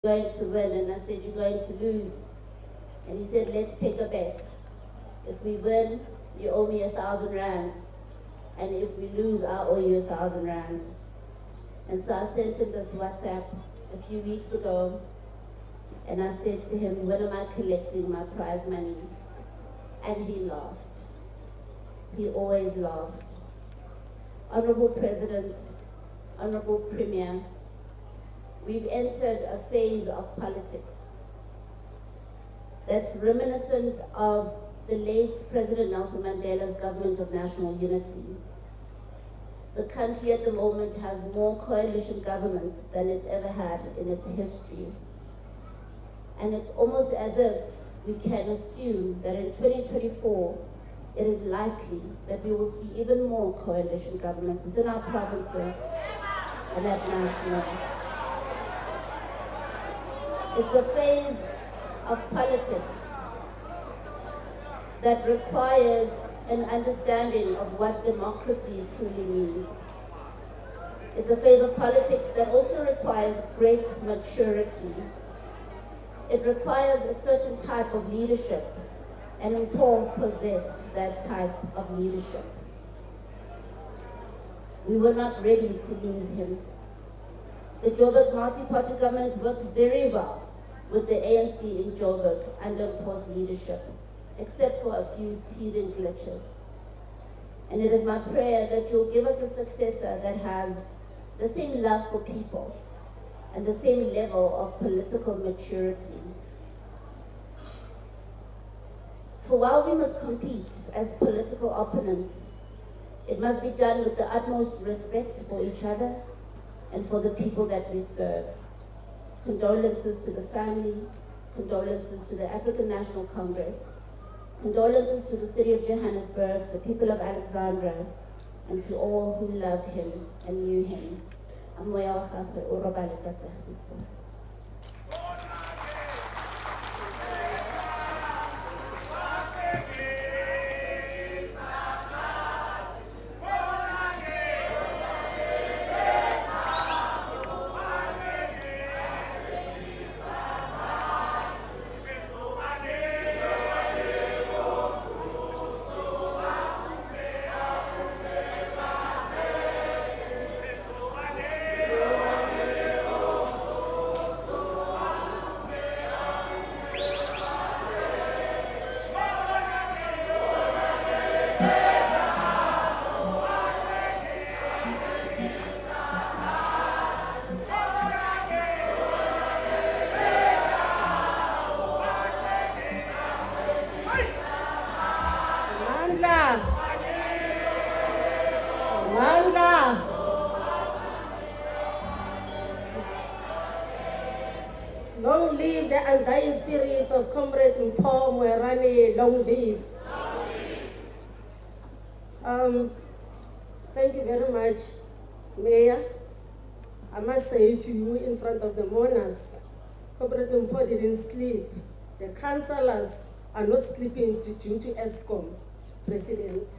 going to win, and I said, you're going to lose. And he said, let's take a bet. If we win, you owe me 1,000 rand. And if we lose, I owe you 1,000 rand. And so I sent him this WhatsApp a few weeks ago, and I said to him, when am I collecting my prize money? And he laughed. He always laughed. Honorable President, Honorable Premier, we've entered a phase of politics that's reminiscent of the late President Nelson Mandela's government of national unity. The country at the moment has more coalition governments than it's ever had in its history. And it's almost as if we can assume that in 2024, it is likely that we will see even more coalition governments within our provinces and at national. It's a phase of politics that requires an understanding of what democracy truly means. It's a phase of politics that also requires great maturity. It requires a certain type of leadership, and Mpho possessed that type of leadership. We were not ready to lose him. The Joburg multi-party government worked very well with the ANC in Joburg under Mpho's leadership, except for a few teething glitches. And it is my prayer that you'll give us a successor that has the same love for people and the same level of political maturity. For while we must compete as political opponents, it must be done with the utmost respect for each other and for the people that we serve. Condolences to the family, condolences to the African National Congress, condolences to the city of Johannesburg, the people of Alexandra, and to all who loved him and knew him. Long live the undying spirit of Comrade Mpho Moreane, long live. Thank you very much, Mayor. I must say to you in front of the mourners, Comrade Mpho didn't sleep. The councillors are not sleeping due to ESCOM, President.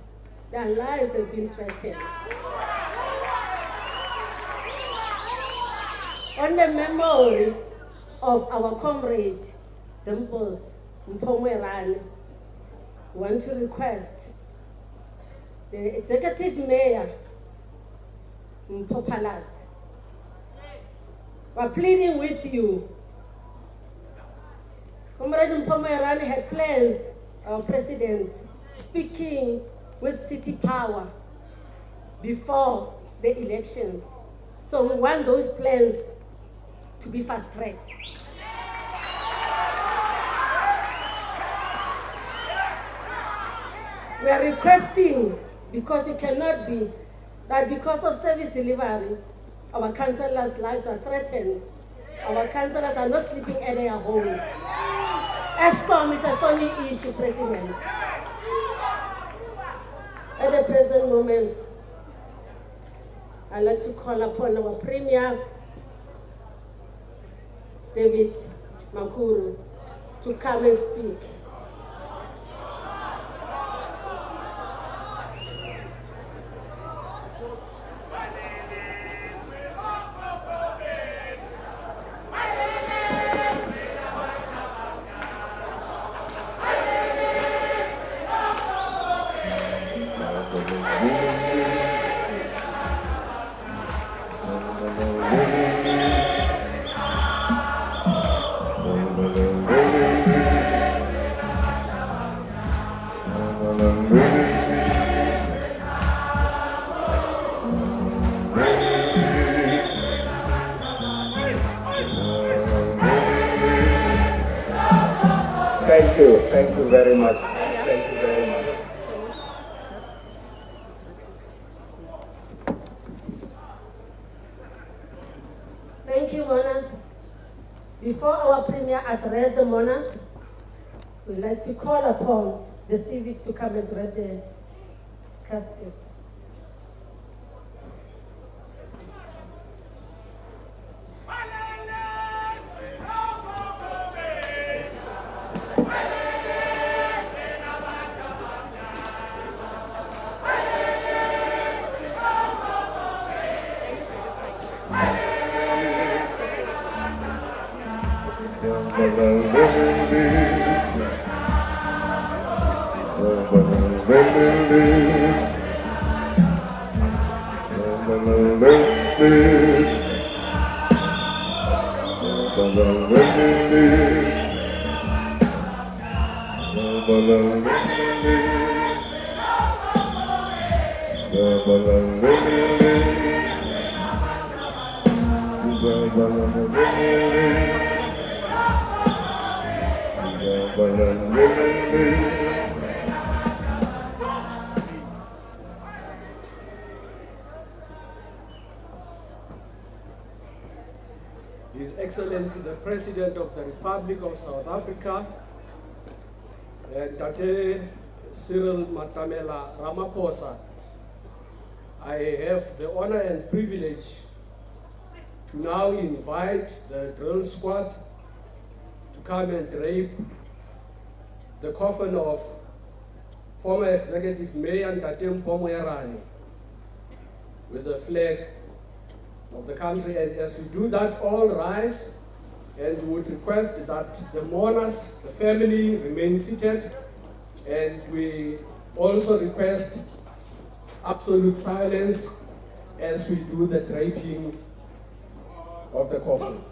Their lives have been threatened. On the memory of our comrade, the Mpho Moreane, want to request the Executive Mayor, Mpho Palat, we're pleading with you. Comrade Mpho Moreane had plans, our President, speaking with city power before the elections. So we want those plans to be fast-tracked. We are requesting, because it cannot be, that because of service delivery, our councillors' lives are threatened. Our councillors are not sleeping at their homes. ESCOM is a thorny issue, President. At the present moment, I'd like to call upon our Premier, David Makuru, to come and speak. Thank you. Thank you very much. Thank you very much. Thank you, mourners. Before our Premier address the mourners, we'd like to call upon the civic to come and read the casket. His Excellency the President of the Republic of South Africa, Tate Cyril Matamela Ramaphosa, I have the honor and privilege to now invite the drill squad to come and drape the coffin of former Executive Mayor Mpho Moreane with the flag of the country. And as we do that, all rise, and we would request that the mourners, the family, remain seated, and we also request absolute silence as we do the draping of the coffin.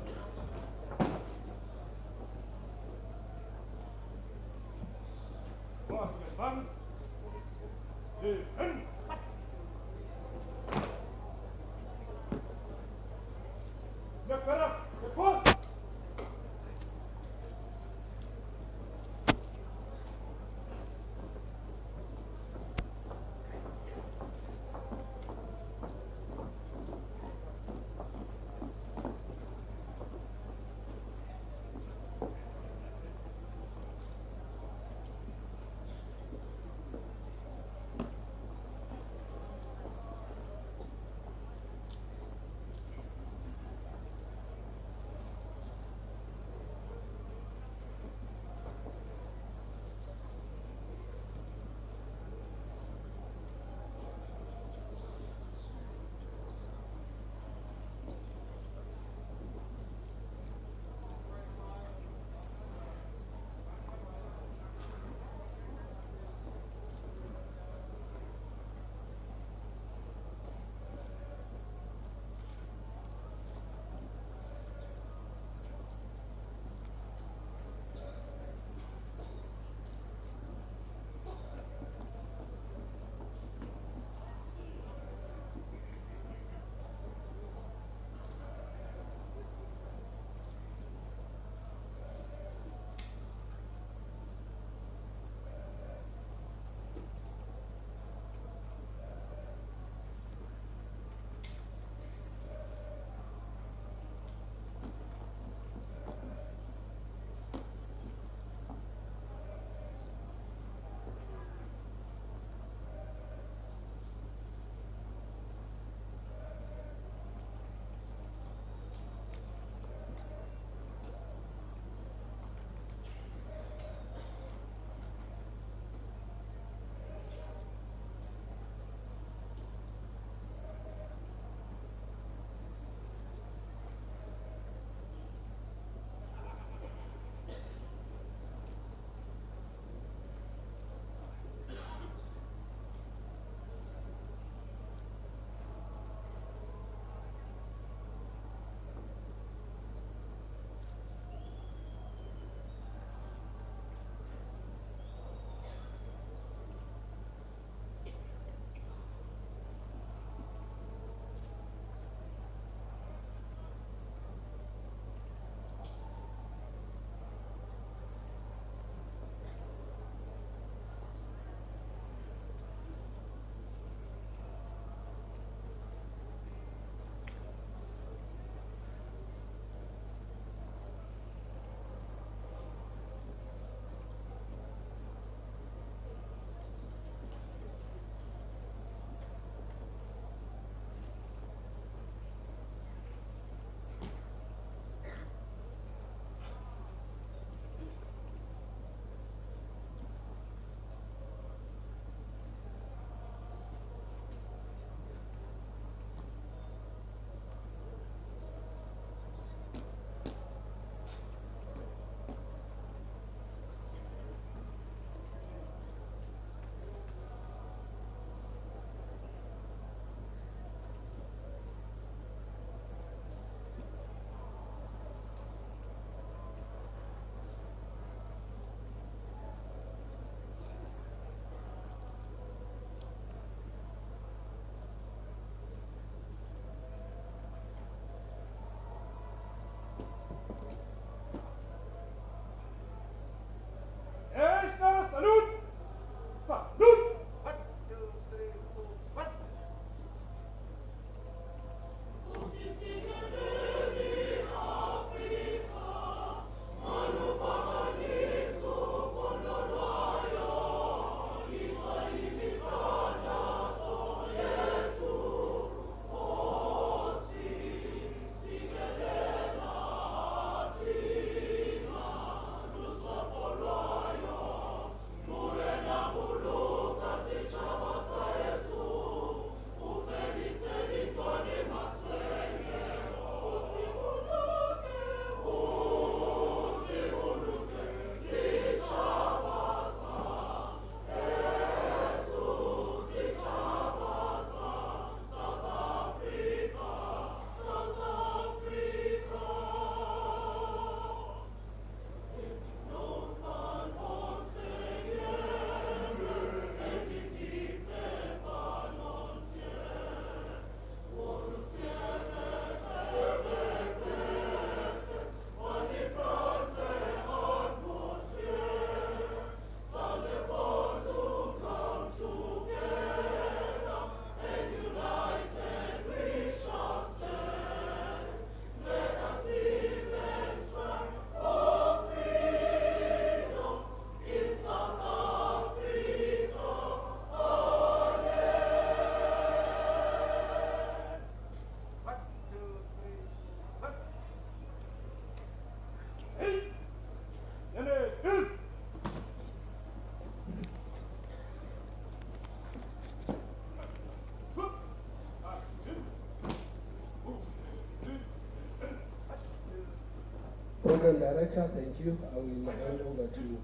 Program Director, thank you. I will hand over to you.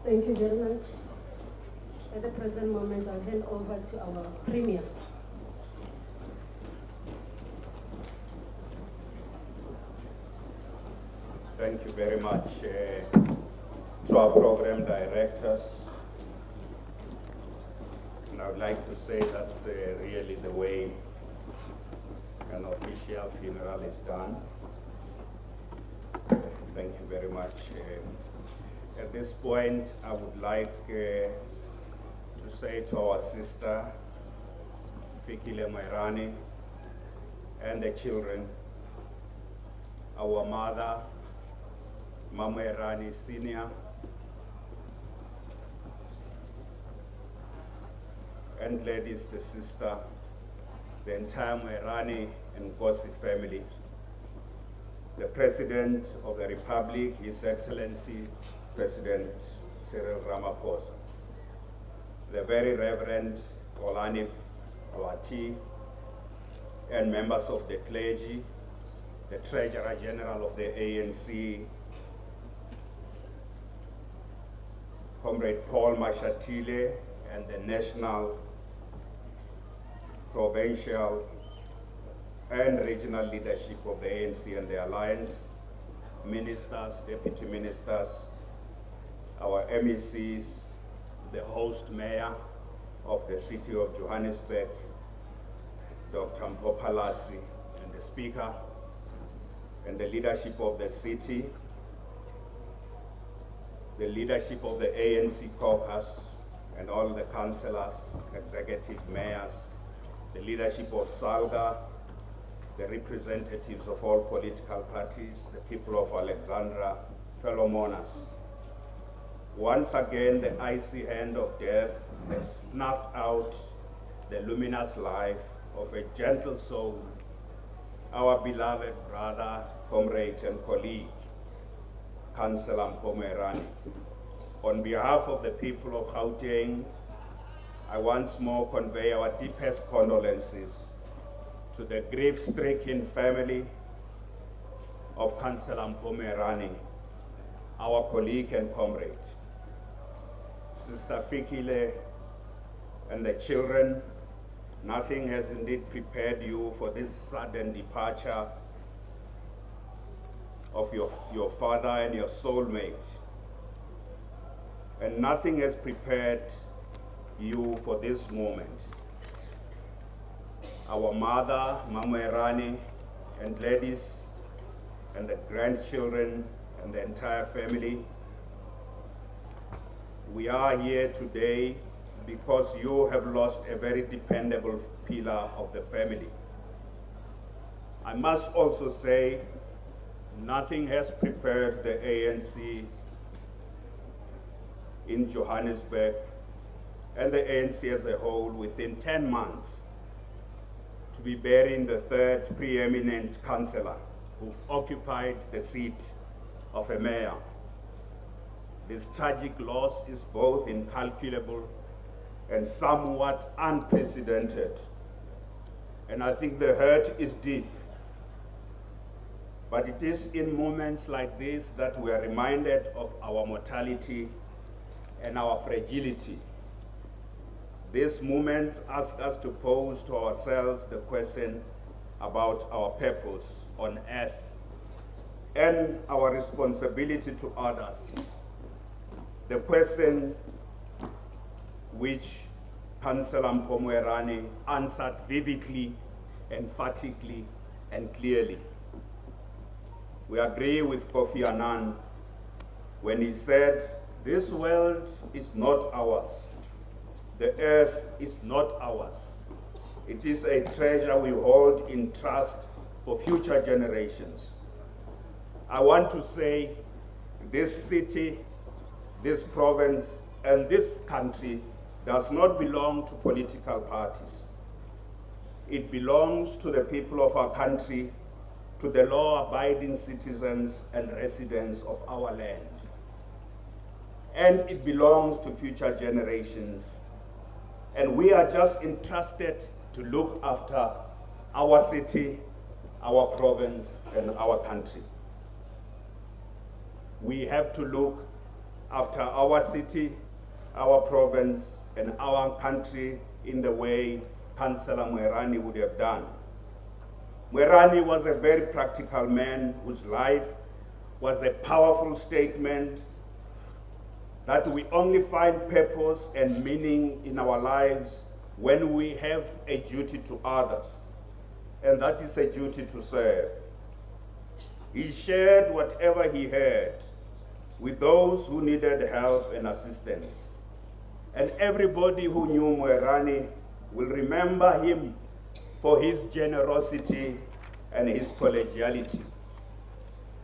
Thank you very much. At the present moment, I'll hand over to our Premier. Thank you very much to our program directors. And I would like to say that's really the way an official funeral is done. Thank you very much. At this point, I would like to say to our sister, Fikile Moreane, and the children, our mother, Mama Moreane Senior, and Gladys, the sister, the entire Moreane and Nkosi family, the President of the Republic, His Excellency, President Cyril Ramaphosa, the Very Reverend Olani Wati, and members of the clergy, the Treasurer General of the ANC, Comrade Paul Mashatile, and the national, provincial, and regional leadership of the ANC and the Alliance, ministers, deputy ministers, our MECs, the host mayor of the city of Johannesburg, Dr. Mpho Moreane, and the speaker, and the leadership of the city, the leadership of the ANC caucus, and all the councillors, executive mayors, the leadership of SALGA, the representatives of all political parties, the people of Alexandra, fellow mourners. Once again, the icy hand of death has snuffed out the luminous life of a gentle soul, our beloved brother, comrade, and colleague, Councillor Mpho Moreane. On behalf of the people of Gauteng, I once more convey our deepest condolences to the grief-stricken family of Councillor Mpho Moreane, our colleague and comrade. Sister Fikile and the children, nothing has indeed prepared you for this sudden departure of your father and your soulmate. And nothing has prepared you for this moment. Our mother, Mama Moreane, and Gladys, and the grandchildren, and the entire family, we are here today because you have lost a very dependable pillar of the family. I must also say, nothing has prepared the ANC in Johannesburg and the ANC as a whole within 10 months to be burying the third preeminent councillor who occupied the seat of a mayor. This tragic loss is both incalculable and somewhat unprecedented. And I think the hurt is deep. But it is in moments like this that we are reminded of our mortality and our fragility. These moments ask us to pose to ourselves the question about our purpose on earth and our responsibility to others. The question which Councillor Mpho Moreane answered vividly, emphatically, and clearly. We agree with Kofi Annan when he said, this world is not ours. The earth is not ours. It is a treasure we hold in trust for future generations. I want to say this city, this province, and this country does not belong to political parties. It belongs to the people of our country, to to the law-abiding citizens and residents of our land. And it belongs to future generations. And we are just entrusted to look after our city, our province, and our country. We have to look after our city, our province, and our country in the way Councillor Moreane would have done. Moreane was a very practical man whose life was a powerful statement that we only find purpose and meaning in our lives when we have a duty to others, and that is a duty to serve. He shared whatever he had with those who needed help and assistance. And everybody who knew Moreane will remember him for his generosity and his collegiality.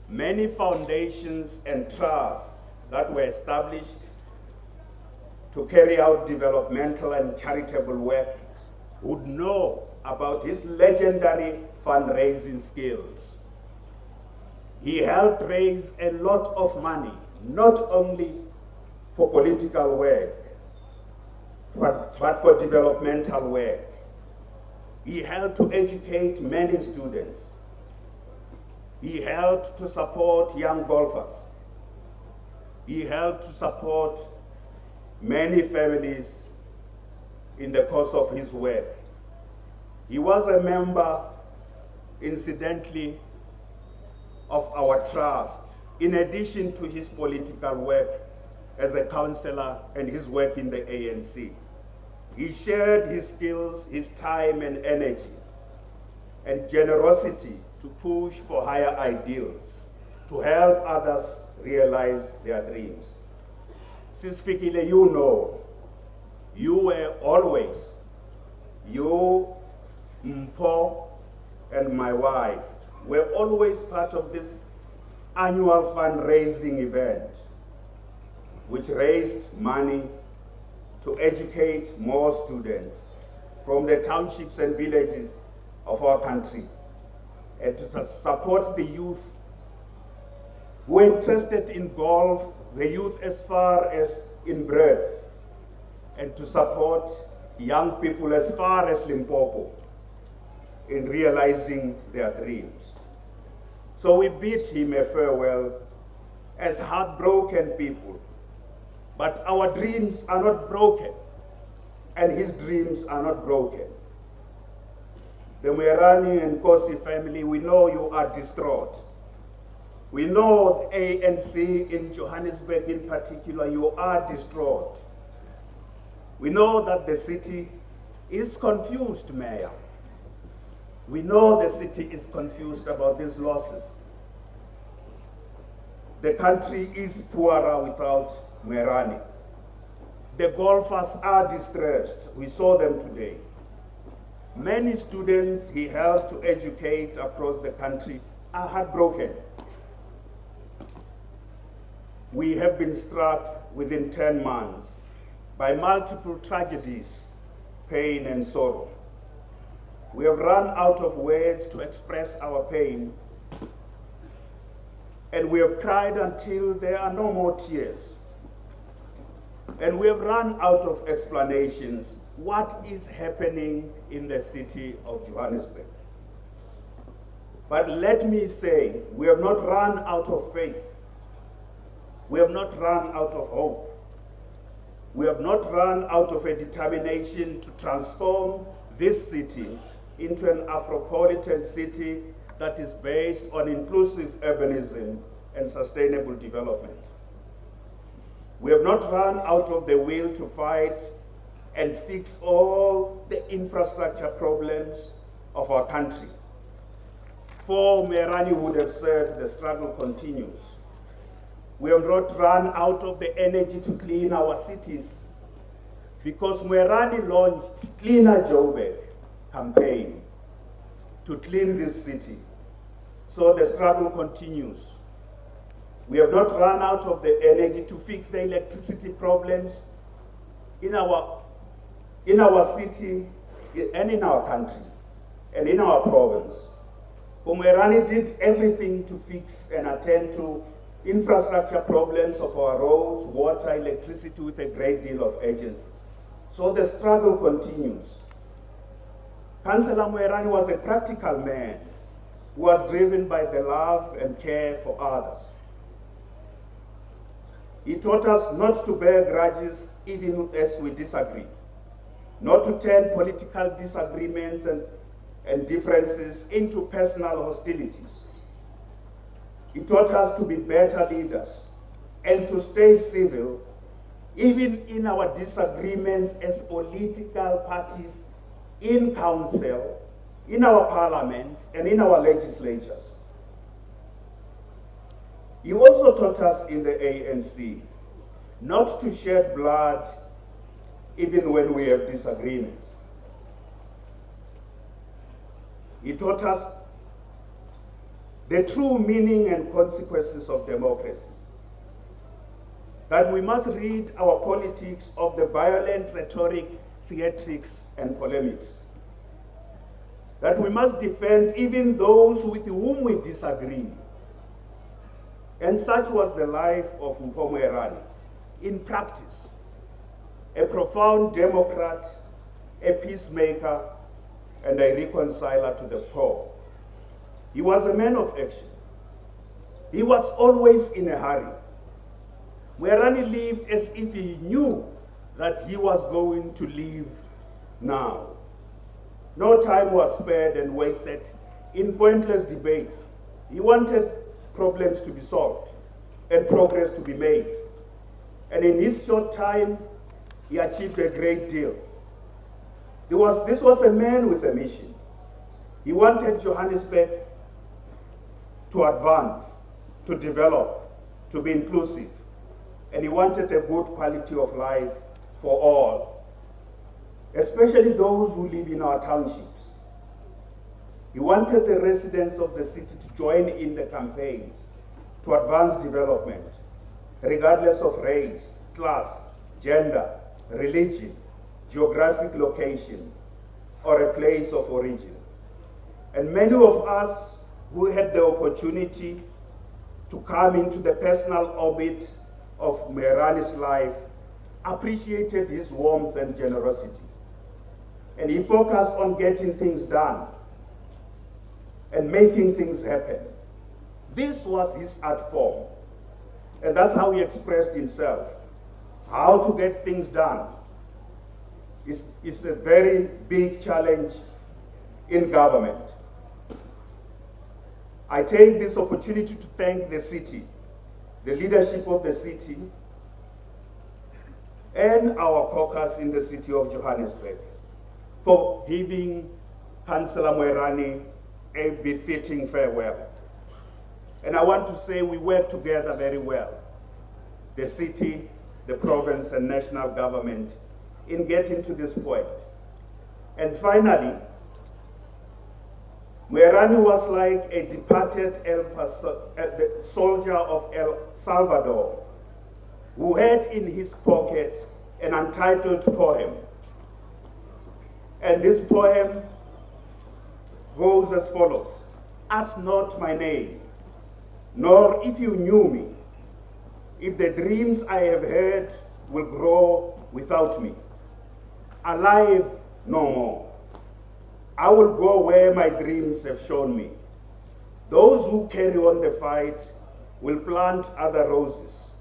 Many foundations and trusts that were established to carry out developmental and charitable work would know about his legendary fundraising skills. He helped raise a lot of money, not only for political work, but for developmental work. He helped to educate many students. He helped to support young golfers. He helped to support many families in the course of his work. He was a member, incidentally, of our trust, in addition to his political work as a councillor and his work in the ANC. He shared his skills, his time and energy, and generosity to push for higher ideals, to help others realize their dreams. Sis Fikile, you know, you were always, you, Mpho, and my wife, were always part of this annual fundraising event, which raised money to educate more students from the townships and villages of our country, and to support the youth who are interested in golf, the youth as far as in breadth, and to support young people as far as Limpopo in realizing their dreams. So we bid him a farewell as heartbroken people, but our dreams are not broken, and his dreams are not broken. The Moreane and Kosi family, we know you are distraught. We know the ANC in Johannesburg in particular, you are distraught. We know that the city is confused, Mayor. We know the city is confused about these losses. The country is poorer without Moreane. The golfers are distressed. We saw them today. Many students he helped to educate across the country are heartbroken. We have been struck within 10 months by multiple tragedies, pain and sorrow. We have run out of words to express our pain, and we have cried until there are no more tears. And we have run out of explanations. What is happening in the city of Johannesburg? But let me say, we have not run out of faith. We have not run out of hope. We have not run out of a determination to transform this city into an Afropolitan city that is based on inclusive urbanism and sustainable development. We have not run out of the will to fight and fix all the infrastructure problems of our country. For Moreane would have said, the struggle continues. We have not run out of the energy to clean our cities, because Moreane launched Cleaner Joburg campaign to clean this city. So the struggle continues. We have not run out of the energy to fix the electricity problems in our city and in our country and in our province. Mpho Moreane did everything to fix and attend to infrastructure problems of our roads, water, electricity with a great deal of urgency. So the struggle continues. Councillor Moreane was a practical man who was driven by the love and care for others. He taught us not to bear grudges even as we disagree, not to turn political disagreements and differences into personal hostilities. He taught us to be better leaders and to stay civil even in our disagreements as political parties in council, in our parliaments, and in our legislatures. He also taught us in the ANC not to shed blood even when we have disagreements. He taught us the true meaning and consequences of democracy, that we must rid our politics of the violent rhetoric, theatrics, and polemics, that we must defend even those with whom we disagree. And such was the life of Mpho Moreane. In practice, a profound democrat, a peacemaker, and a reconciler to the poor. He was a man of action. He was always in a hurry. Moreane lived as if he knew that he was going to leave now. No time was spared and wasted in pointless debates. He wanted problems to be solved and progress to be made. And in his short time, he achieved a great deal. This was a man with a mission. He wanted Johannesburg to advance, to develop, to be inclusive. And he wanted a good quality of life for all, especially those who live in our townships. He wanted the residents of the city to join in the campaigns to advance development, regardless of race, class, gender, religion, geographic location, or a place of origin. And many of us who had the opportunity to come into the personal orbit of Moreane's life appreciated his warmth and generosity. And he focused on getting things done and making things happen. This was his art form. And that's how he expressed himself. How to get things done is a very big challenge in government. I take this opportunity to thank the city, the leadership of the city, and our caucus in the city of Johannesburg for giving Councillor Moreane a befitting farewell. And I want to say we work together very well, the city, the province, and national government, in getting to this point. And finally, Moreane was like a departed soldier of El Salvador who had in his pocket an untitled poem. And this poem goes as follows: "Ask not my name, nor if you knew me, if the dreams I have heard will grow without me. Alive no more. I will go where my dreams have shown me. Those who carry on the fight will plant other roses.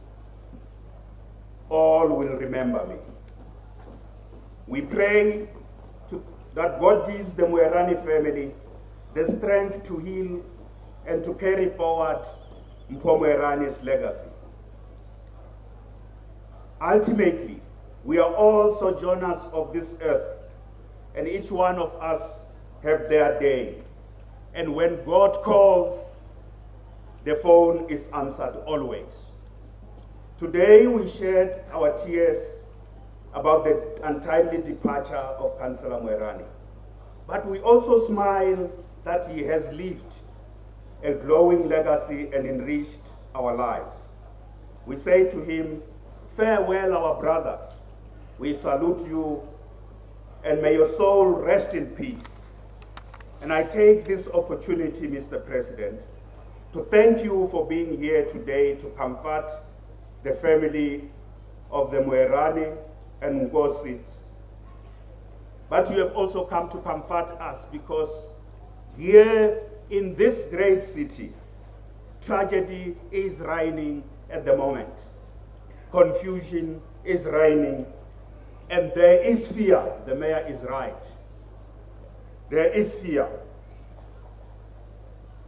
All will remember me." We pray that God gives the Moreane family the strength to heal and to carry forward Mpho Moreane's legacy. Ultimately, we are all sojourners of this earth, and each one of us have their day. And when God calls, the phone is answered always. Today we shed our tears about the untimely departure of Councillor Moreane. But we also smile that he has lived a glowing legacy and enriched our lives. We say to him, farewell, our brother. We salute you, and may your soul rest in peace. And I take this opportunity, Mr. President, to thank you for being here today to comfort the family of the Moreane and Nkosi. But you have also come to comfort us because here in this great city, tragedy is reigning at the moment. Confusion is reigning, and there is fear. The mayor is right. There is fear.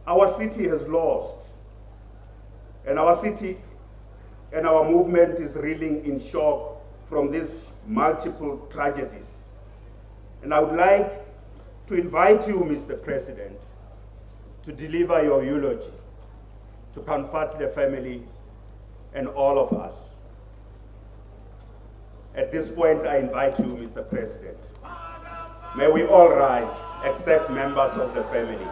Our city has lost, and our city and our movement is reeling in shock from these multiple tragedies. And I would like to invite you, Mr. President, to deliver your eulogy, to comfort the family and all of us. At this point, I invite you, Mr. President. May we all rise, except members of the family.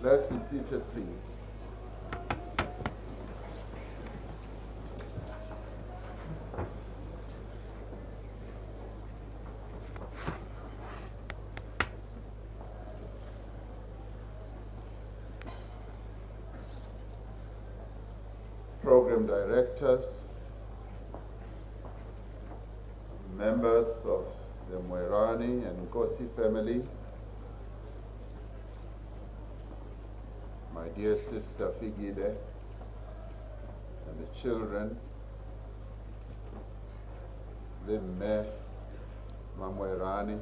Let's be seated, please. Program directors, members of the Moreane and Nkosi family, my dear sister Figile, and the children, Mpho Moreane,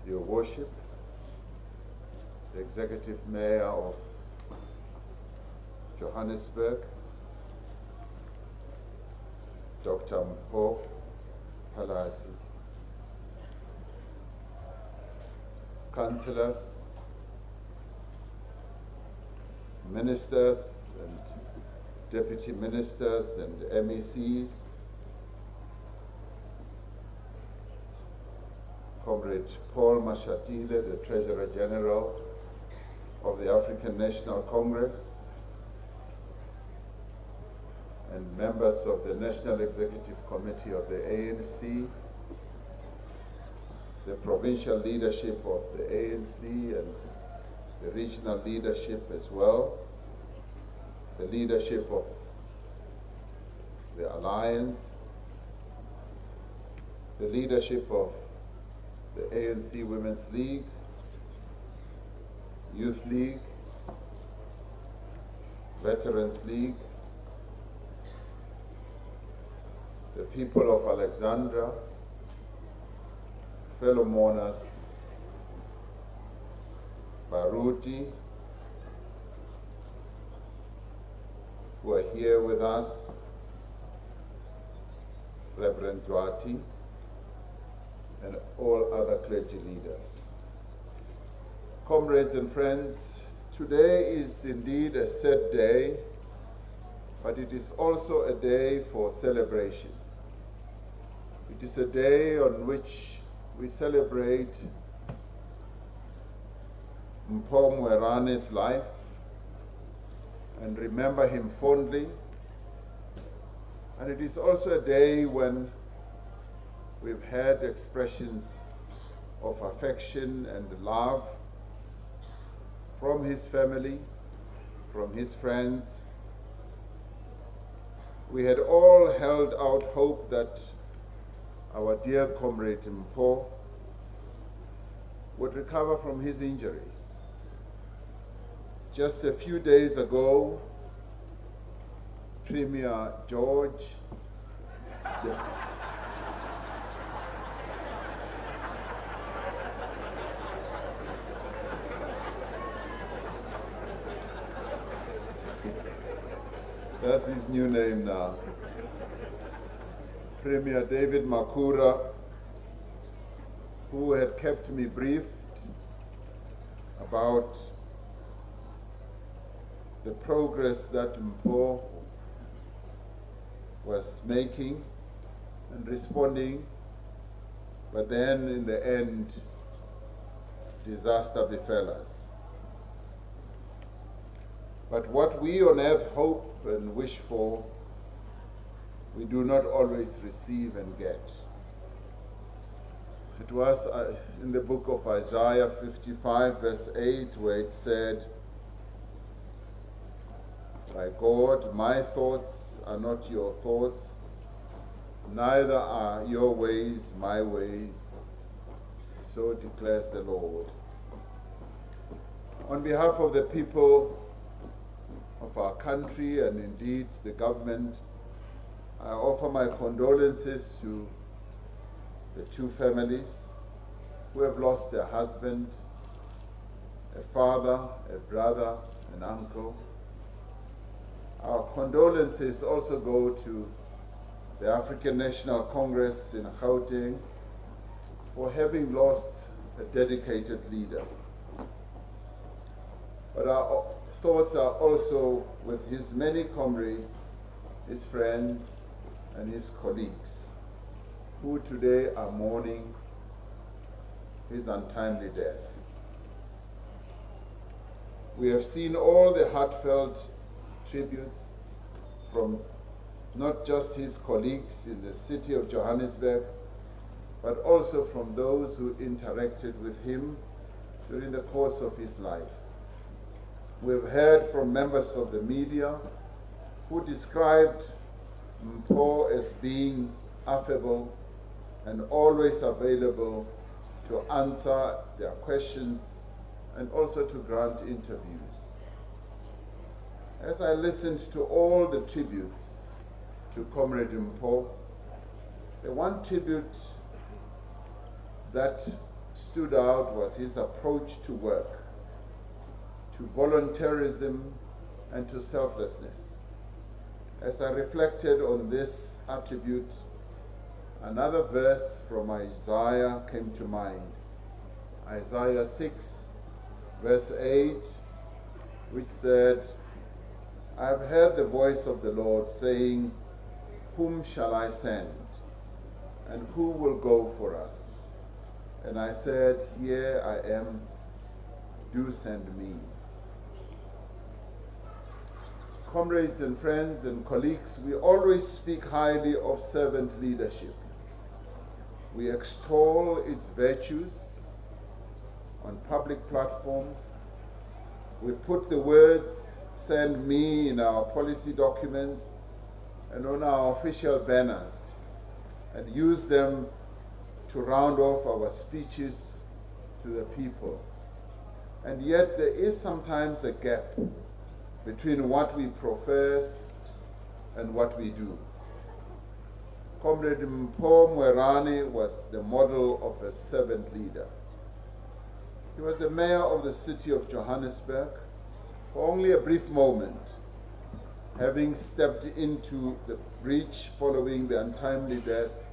Your Worship, the Executive Mayor of Johannesburg, Dr. Mpho Moreane, councillors, ministers and deputy ministers and MECs, Comrade Paul Mashatile, the Treasurer General of the African National Congress, and members of the National Executive Committee of the ANC, the provincial leadership of the ANC and the regional leadership as well, the leadership of the Alliance, the leadership of the ANC Women's League, Youth League, Veterans League, the people of Alexandra, fellow mourners, Baruti, who are here with us, Reverend Dwati, and all other clergy leaders. Comrades and friends, today is indeed a sad day, but it is also a day for celebration. It is a day on which we celebrate Mpho Moreane's life and remember him fondly. And it is also a day when we've had expressions of affection and love from his family, from his friends. We had all held out hope that our dear comrade Mpho would recover from his injuries. Just a few days ago, Premier George That's his new name now. Premier David Makura, who had kept me briefed about the progress that Mpho was making and responding, but then in the end, disaster befell us. But what we on earth hope and wish for, we do not always receive and get. It was in the book of Isaiah 55 verse 8 where it said, "By God, my thoughts are not your thoughts, neither are your ways my ways, so declares the Lord." On behalf of the people of our country and indeed the government, I offer my condolences to the two families who have lost their husband, a father, a brother, an uncle. Our condolences also go to the African National Congress in Gauteng for having lost a dedicated leader. But our thoughts are also with his many comrades, his friends, and his colleagues, who today are mourning his untimely death. We have seen all the heartfelt tributes from not just his colleagues in the city of Johannesburg, but also from those who interacted with him during the course of his life. We've heard from members of the media who described Mpho as being affable and always available to answer their questions and also to grant interviews. As I listened to all the tributes to Comrade Mpho, the one tribute that stood out was his approach to work, to volunteerism, and to selflessness. As I reflected on this attribute, another verse from Isaiah came to mind. Isaiah 6, verse 8, which said, "I have heard the voice of the Lord saying, 'Whom shall I send? And who will go for us?' And I said, 'Here I am, do send me.'" Comrades and friends and colleagues, we always speak highly of servant leadership. We extol its virtues on public platforms. We put the words "send me" in our policy documents and on our official banners and use them to round off our speeches to the people. And yet there is sometimes a gap between what we profess and what we do. Comrade Mpho Moreane was the model of a servant leader. He was the mayor of the city of Johannesburg for only a brief moment, having stepped into the breach following the untimely death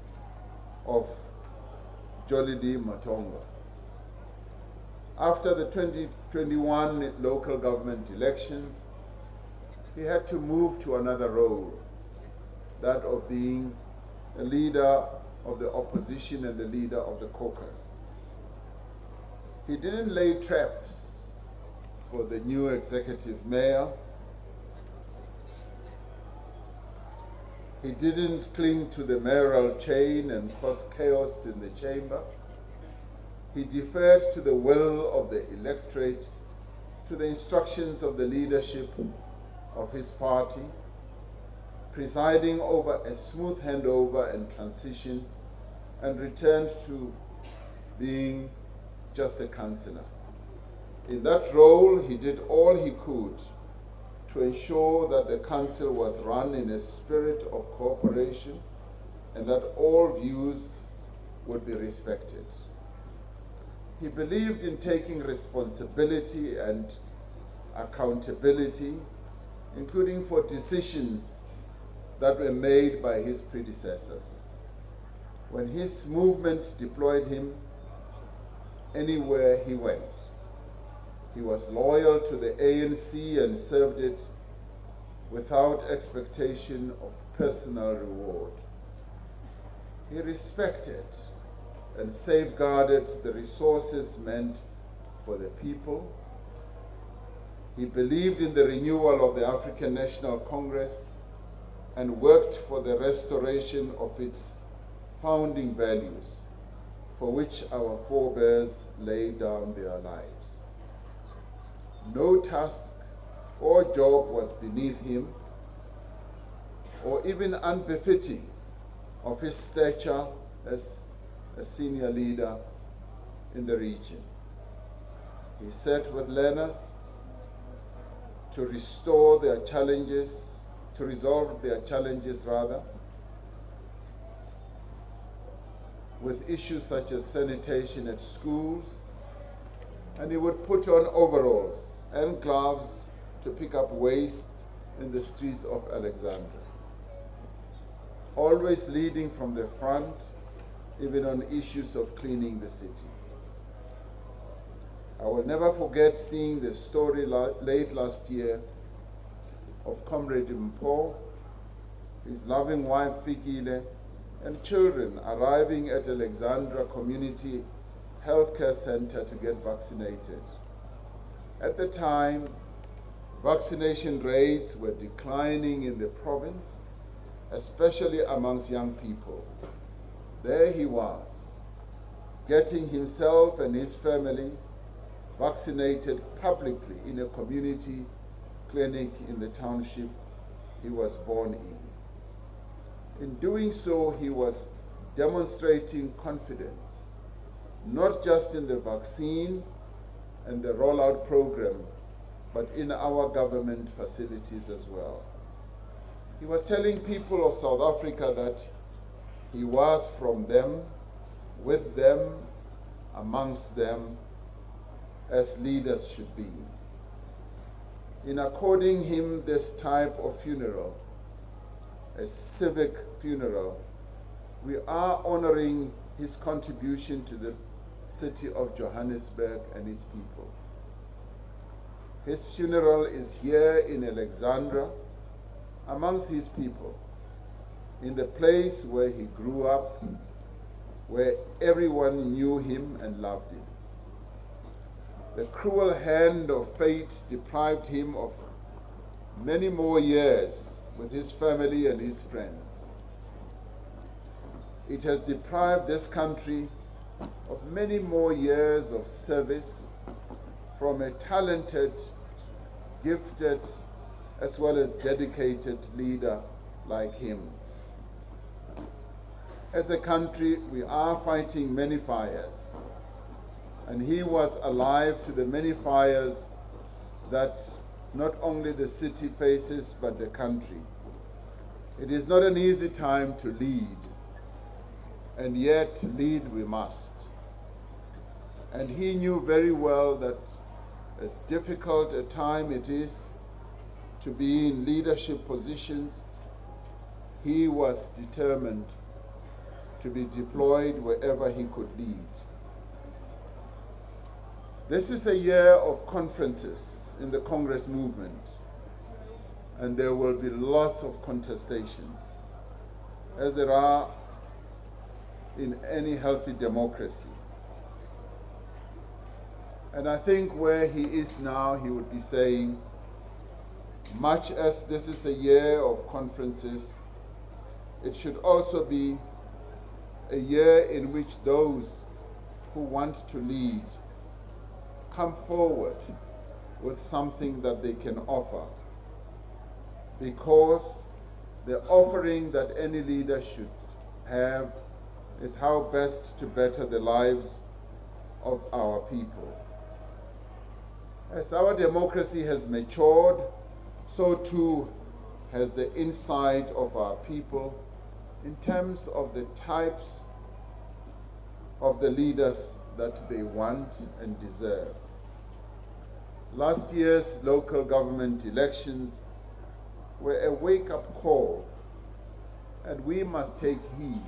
of Jolidi Matonga. After the 2021 local government elections, he had to move to another role, that of being a leader of the opposition and the leader of the caucus. He didn't lay traps for the new executive mayor. He didn't cling to the mayoral chain and cause chaos in the chamber. He deferred to the will of the electorate, to the instructions of the leadership of his party, presiding over a smooth handover and transition, and returned to being just a councillor. In that role, he did all he could to ensure that the council was run in a spirit of cooperation and that all views would be respected. He believed in taking responsibility and accountability including for decisions that were made by his predecessors. When his movement deployed him anywhere he went, he was loyal to the ANC and served it without expectation of personal reward. He respected and safeguarded the resources meant for the people. He believed in the renewal of the African National Congress and worked for the restoration of its founding values, for which our forebears laid down their lives. No task or job was beneath him or even unbefitting of his stature as a senior leader in the region. He sat with learners to resolve their challenges with issues such as sanitation at schools, and he would put on overalls and gloves to pick up waste in the streets of Alexandria, always leading from the front, even on issues of cleaning the city. I will never forget seeing the story late last year of Comrade Mpho, his loving wife Fikile, and children arriving at Alexandra Community Healthcare Center to get vaccinated. At the time, vaccination rates were declining in the province, especially amongst young people. There he was, getting himself and his family vaccinated publicly in a community clinic in the township he was born in. In doing so, he was demonstrating confidence, not just in the vaccine and the rollout program, but in our government facilities as well. He was telling people of South Africa that he was from them, with them, amongst them, as leaders should be. In according him this type of funeral, a civic funeral, we are honoring his contribution to the city of Johannesburg and its people. His funeral is here in Alexandra, amongst his people, in the place where he grew up, where everyone knew him and loved him. The cruel hand of fate deprived him of many more years with his family and his friends. It has deprived this country of many more years of service from a talented, gifted, as well as dedicated leader like him. As a country, we are fighting many fires, and he was alive to the many fires that not only the city faces, but the country. It is not an easy time to lead, and yet lead we must. And he knew very well that as difficult a time it is to be in leadership positions, he was determined to be deployed wherever he could lead. This is a year of conferences in the Congress movement, and there will be lots of contestations, as there are in any healthy democracy. And I think where he is now, he would be saying, much as this is a year of conferences, it should also be a year in which those who want to lead come forward with something that they can offer. Because the offering that any leader should have is how best to better the lives of our people. As our democracy has matured, so too has the insight of our people in terms of the types of the leaders that they want and deserve. Last year's local government elections were a wake-up call, and we must take heed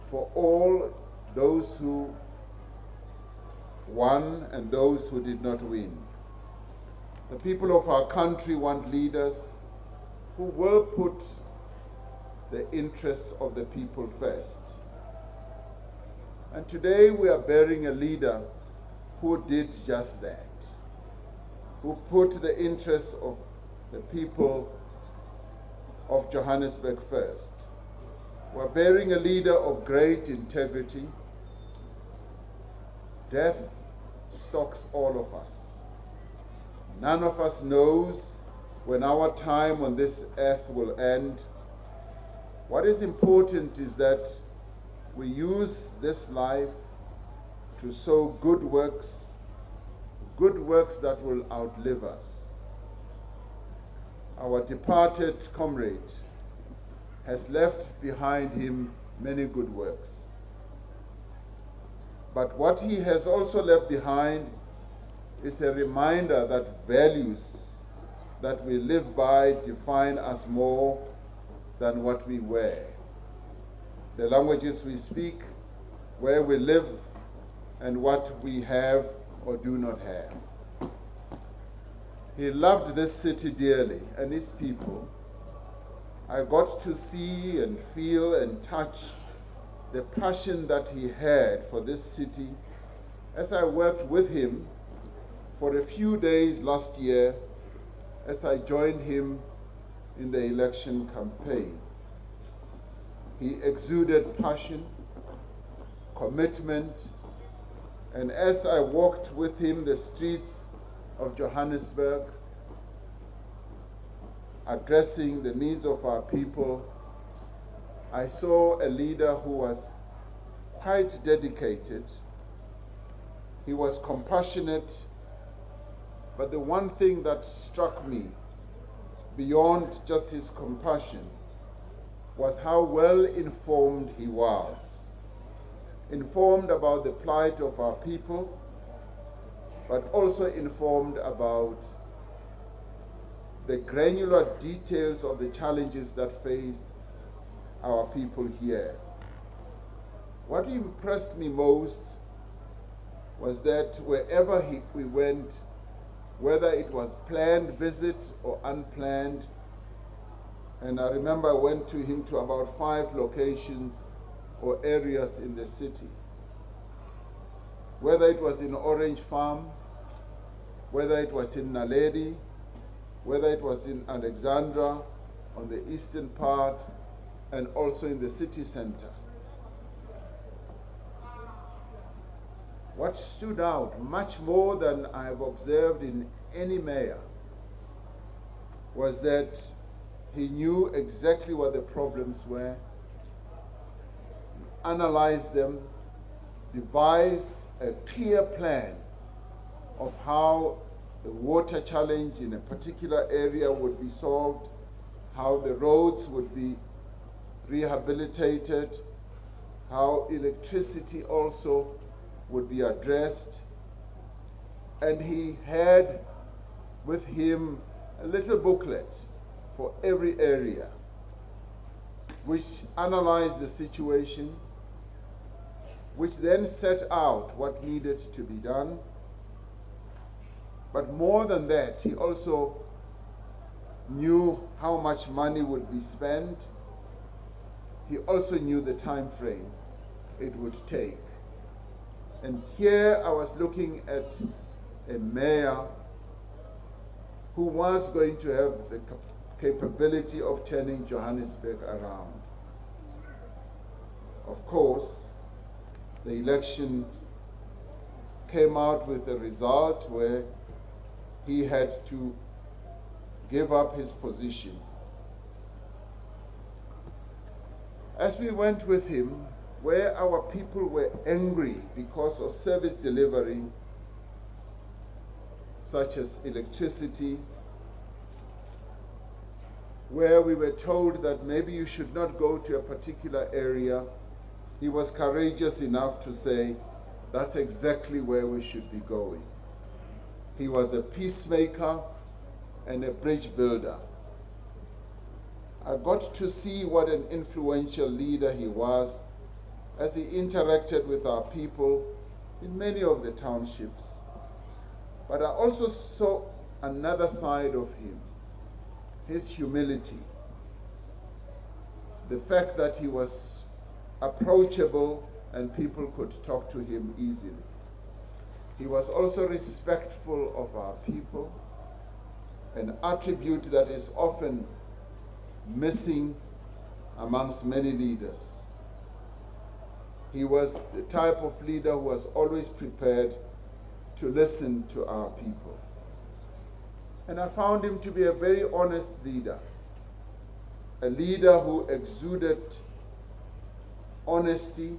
for all those who won and those who did not win. The people of our country want leaders who will put the interests of the people first. And today we are bearing a leader who did just that, who put the interests of the people of Johannesburg first. We are bearing a leader of great integrity. Death stalks all of us. None of us knows when our time on this earth will end. What is important is that we use this life to sow good works that will outlive us. Our departed comrade has left behind him many good works. But what he has also left behind is a reminder that values that we live by define us more than what we wear. The languages we speak, where we live, and what we have or do not have. He loved this city dearly and its people. I got to see and feel and touch the passion that he had for this city as I worked with him for a few days last year as I joined him in the election campaign. He exuded passion, commitment, and as I walked with him the streets of Johannesburg, addressing the needs of our people, I saw a leader who was quite dedicated. He was compassionate, but the one thing that struck me beyond just his compassion was how well informed he was. Informed about the plight of our people, but also informed about the granular details of the challenges that faced our people here. What impressed me most was that wherever we went, whether it was planned visit or unplanned, and I remember I went to him to about 5 locations or areas in the city. Whether it was in Orange Farm, whether it was in Naledi, whether it was in Alexandra, on the eastern part, and also in the city center. What stood out much more than I have observed in any mayor was that he knew exactly what the problems were, analyzed them, devised a clear plan of how the water challenge in a particular area would be solved, how the roads would be rehabilitated, how electricity also would be addressed. And he had with him a little booklet for every area, which analyzed the situation, which then set out what needed to be done. But more than that, he also knew how much money would be spent. He also knew the time frame it would take. And here I was looking at a mayor who was going to have the capability of turning Johannesburg around. Of course, the election came out with a result where he had to give up his position. As we went with him, where our people were angry because of service delivery, such as electricity, where we were told that maybe you should not go to a particular area, he was courageous enough to say, that's exactly where we should be going. He was a peacemaker and a bridge builder. I got to see what an influential leader he was as he interacted with our people in many of the townships. But I also saw another side of him, his humility, the fact that he was approachable and people could talk to him easily. He was also respectful of our people, an attribute that is often missing amongst many leaders. He was the type of leader who was always prepared to listen to our people. And I found him to be a very honest leader, a leader who exuded honesty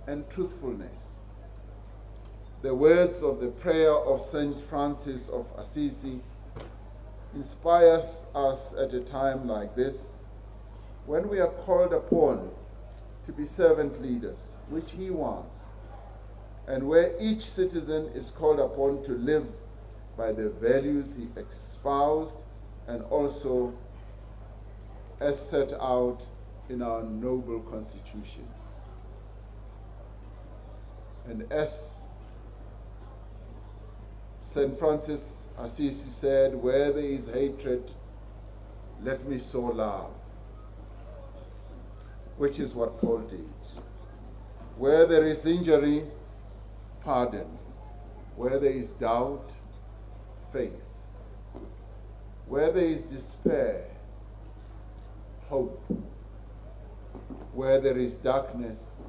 and truthfulness. The words of the prayer of Saint Francis of Assisi inspires us at a time like this, when we are called upon to be servant leaders, which he was, and where each citizen is called upon to live by the values he espoused and also as set out in our noble constitution. And as St. Francis Assisi said, where there is hatred, let me sow love, which is what Paul did. Where there is injury, pardon. Where there is doubt, faith. Where there is despair, hope. Where there is darkness,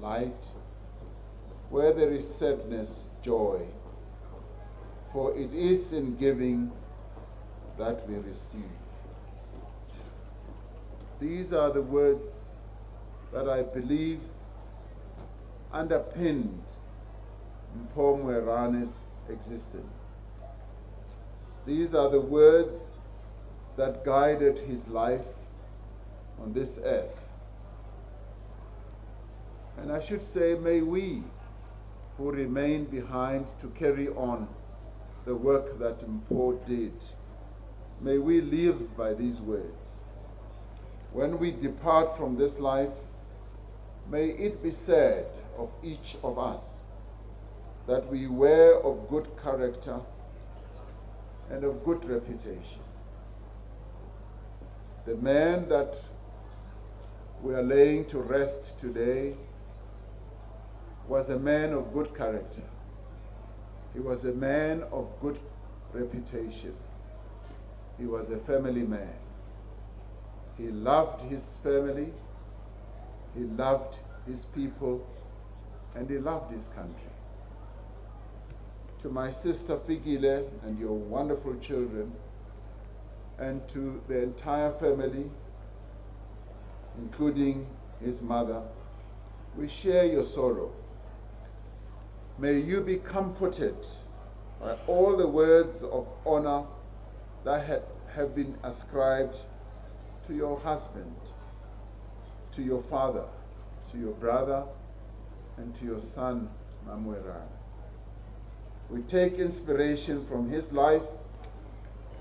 light. Where there is sadness, joy. For it is in giving that we receive. These are the words that I believe underpinned Mpho Moreane's existence. These are the words that guided his life on this earth. And I should say, may we who remain behind to carry on the work that Mpho did, may we live by these words. When we depart from this life, may it be said of each of us that we were of good character and of good reputation. The man that we are laying to rest today was a man of good character. He was a man of good reputation. He was a family man. He loved his family, he loved his people, and he loved his country. To my sister Fikile and your wonderful children, and to the entire family, including his mother, we share your sorrow. May you be comforted by all the words of honor that have been ascribed to your husband, to your father, to your brother, and to your son, Moreane. We take inspiration from his life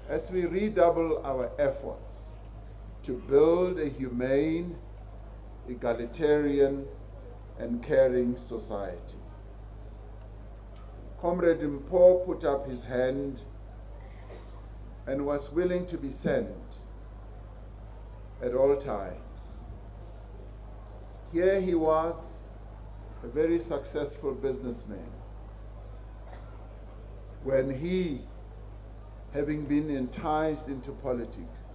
as we redouble our efforts to build a humane, egalitarian, and caring society. Comrade Mpho put up his hand and was willing to be sent at all times. Here he was, a very successful businessman. When he, having been enticed into politics,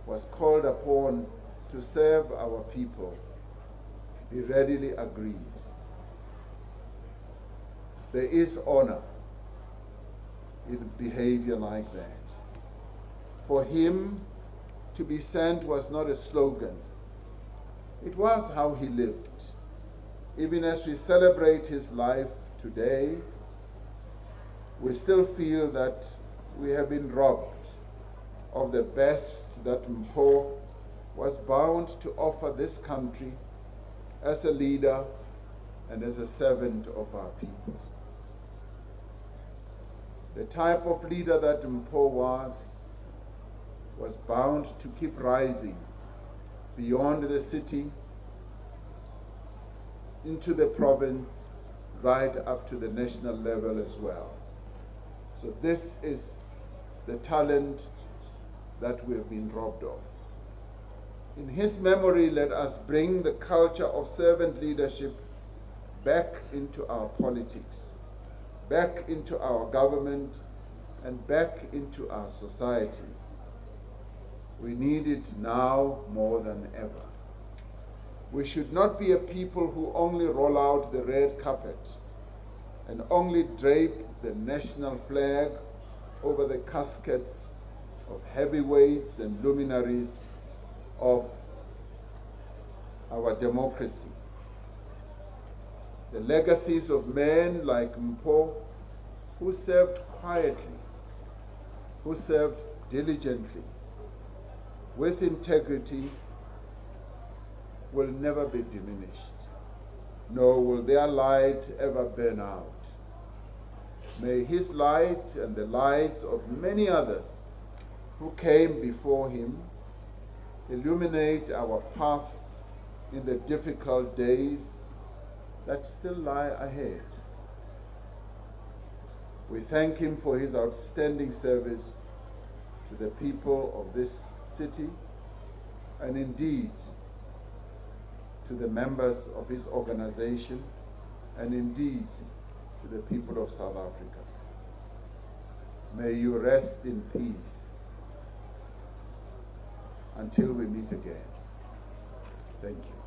was called upon to serve our people, he readily agreed. There is honor in behavior like that. For him, to be sent was not a slogan. It was how he lived. Even as we celebrate his life today, we still feel that we have been robbed of the best that Mpho was bound to offer this country as a leader and as a servant of our people. The type of leader that Mpho was was bound to keep rising beyond the city, into the province, right up to the national level as well. So this is the talent that we have been robbed of. In his memory, let us bring the culture of servant leadership back into our politics, back into our government, and back into our society. We need it now more than ever. We should not be a people who only roll out the red carpet and only drape the national flag over the caskets of heavyweights and luminaries of our democracy. The legacies of men like Mpho, who served quietly, who served diligently, with integrity, will never be diminished, nor will their light ever burn out. May his light and the lights of many others who came before him illuminate our path in the difficult days that still lie ahead. We thank him for his outstanding service to the people of this city, and indeed to the members of his organization, and indeed to the people of South Africa. May you rest in peace until we meet again. Thank you.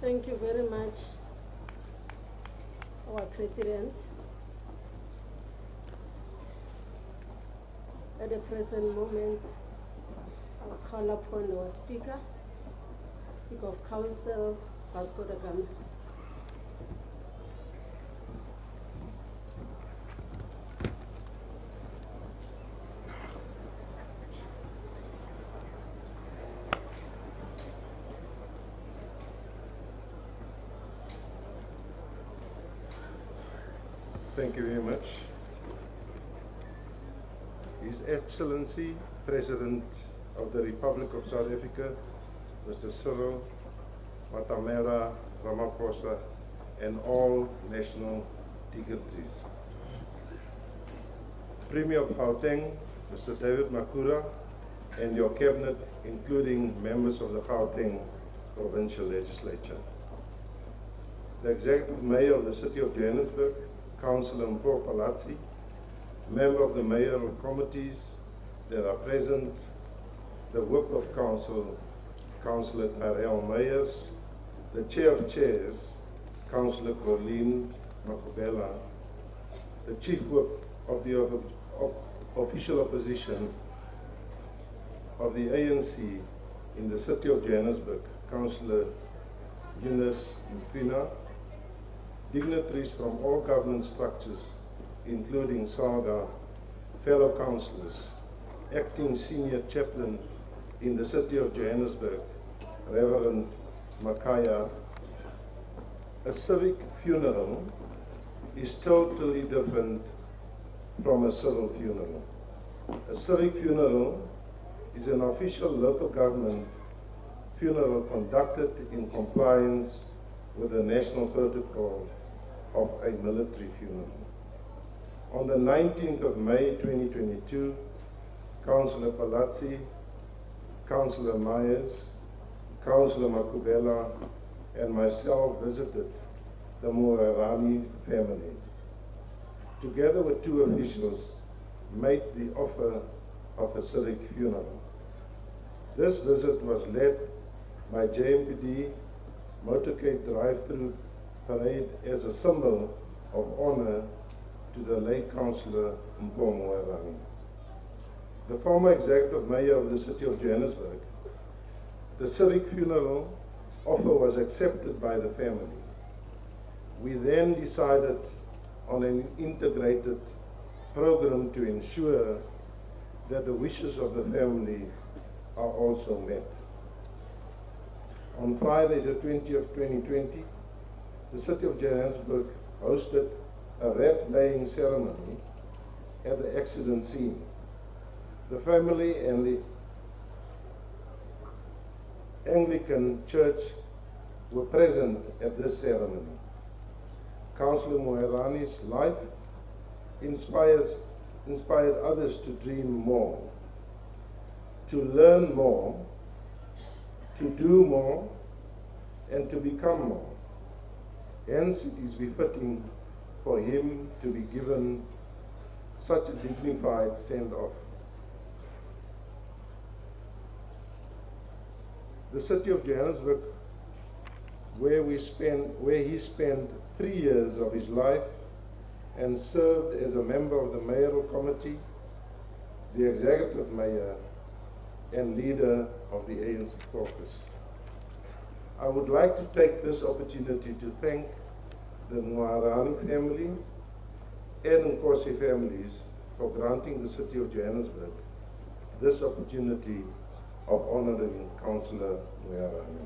Thank you very much, our President. At the present moment, I'll call upon our Speaker of Council, Vasco da Gama. Thank you very much. His Excellency, President of the Republic of South Africa, Mr. Cyril Matamela Ramaphosa, and all national dignitaries. Premier of Gauteng, Mr. David Makura, and your cabinet, including members of the Gauteng Provincial Legislature. The Executive Mayor of the City of Johannesburg, Councillor Mpho Moreane, member of the mayoral committees that are present, the Whip of Council, Councillor Tyrell Meyers, the Chair of Chairs, Councillor Colleen Makubela, the Chief Whip of the official opposition of the ANC in the City of Johannesburg, Councillor Eunice Mfina, dignitaries from all government structures, including SAGA, fellow councillors, acting senior chaplain in the City of Johannesburg, Reverend Makaya. A civic funeral is totally different from a civil funeral. A civic funeral is an official local government funeral conducted in compliance with the national protocol of a military funeral. On the 19th of May 2022, Councillor Palazzi, Councillor Myers, Councillor Makubela, and myself visited the Moreane family. Together with two officials, made the offer of a civic funeral. This visit was led by JMPD motorcade drive-through parade as a symbol of honor to the late Councillor Mpho Moreane. The former Executive Mayor of the City of Johannesburg. The civic funeral offer was accepted by the family. We then decided on an integrated program to ensure that the wishes of the family are also met. On Friday the 20th, 2020, the City of Johannesburg hosted a wreath-laying ceremony at the accident scene. The family and the Anglican Church were present at this ceremony. Councillor Moreane's life inspired others to dream more, to learn more, to do more, and to become more. Hence, it is befitting for him to be given such a dignified send-off. The City of Johannesburg, where he spent 3 years of his life and served as a member of the mayoral committee, the executive mayor, and leader of the ANC caucus. I would like to take this opportunity to thank the Moreane family and Nkosi families for granting the City of Johannesburg this opportunity of honoring Councillor Moreane.